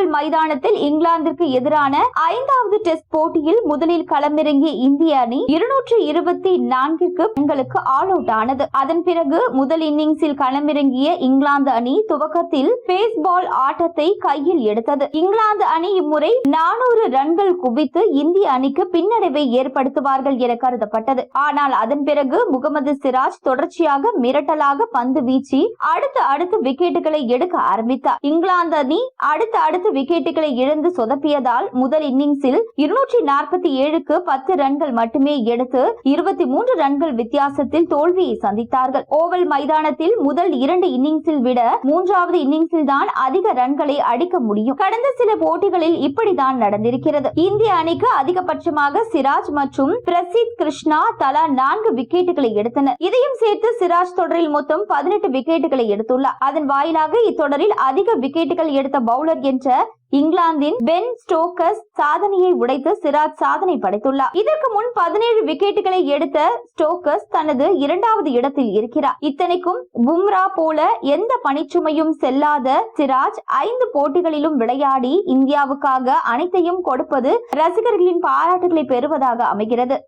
Oval மைதானத்தில் இங்கிலாந்திற்கு எதிரான 5வது டெஸ்ட் போட்டியில் முதலில் களமிறங்கிய இந்திய அணி 224 ரன்களுக்கு ஆல் அவுட் ஆனது. அதன் பிறகு முதல் இன்னிங்ஸில் களமிறங்கிய இங்கிலாந்து அணி துவக்கத்தில் பேஸ் பால் ஆட்டத்தை கையில் எடுத்தது. இங்கிலாந்து அணி இம்முறை 400 ரன்கள் குவித்து இந்திய அணிக்கு பின்னடைவை ஏற்படுத்துவார்கள் என கருதப்பட்டது. ஆனால் அதன் பிறகு முகமது சிராஜ் தொடர்ச்சியாக மிரட்டலாக பந்து வீசி அடுத்து விக்கெட்டுகளை எடுக்க ஆரம்பித்தார். இங்கிலாந்து அணி அடுத்து விக்கெட்டுகளை இழந்து சொதப்பியதால் முதல் இன்னிங்ஸில் 247க்கு 10 ரன்கள் மட்டுமே எடுத்து 23 ரன்கள் வித்தியாசத்தில் தோல்வியை சந்தித்தார்கள். ஓவல் மைதானத்தில் முதல் 2 இன்னிங்ஸில் விட 3வது இன்னிங்ஸில் தான் அதிக ரன்களை அடிக்க முடியும். கடந்த சில போட்டிகளில் இப்படித்தான் நடந்திருக்கிறது. இந்திய அணிக்கு அதிகபட்சமாக சிராஜ் மற்றும் பிரசித் கிருஷ்ணா தலா 4 விக்கெட்டுகளை எடுத்தனர். இதையும் சேர்த்து சிராஜ் தொடரில் மொத்தம் 18 விக்கெட்டுகளை எடுத்துள்ளார். அதன் வாயிலாக இத்தொடரில் அதிக விக்கெட்டுகள் எடுத்த பவுலர் என்ற இங்கிலாந்தின் பென் ஸ்டோக்கஸ் சாதனையை உடைத்து சிராஜ் சாதனை படைத்துள்ளார். இதற்கு முன் 17 விக்கெட்டுகளை எடுத்த ஸ்டோக்கஸ் தனது 2வது இடத்தில் இருக்கிறார். இத்தனைக்கும் பும்ரா போல எந்த பணிச்சுமையும் செல்லாத சிராஜ் 5 போட்டிகளிலும் விளையாடி இந்தியாவுக்காக அனைத்தையும் கொடுப்பது ரசிகர்களின் பாராட்டுகளை பெறுவதாக அமைகிறது.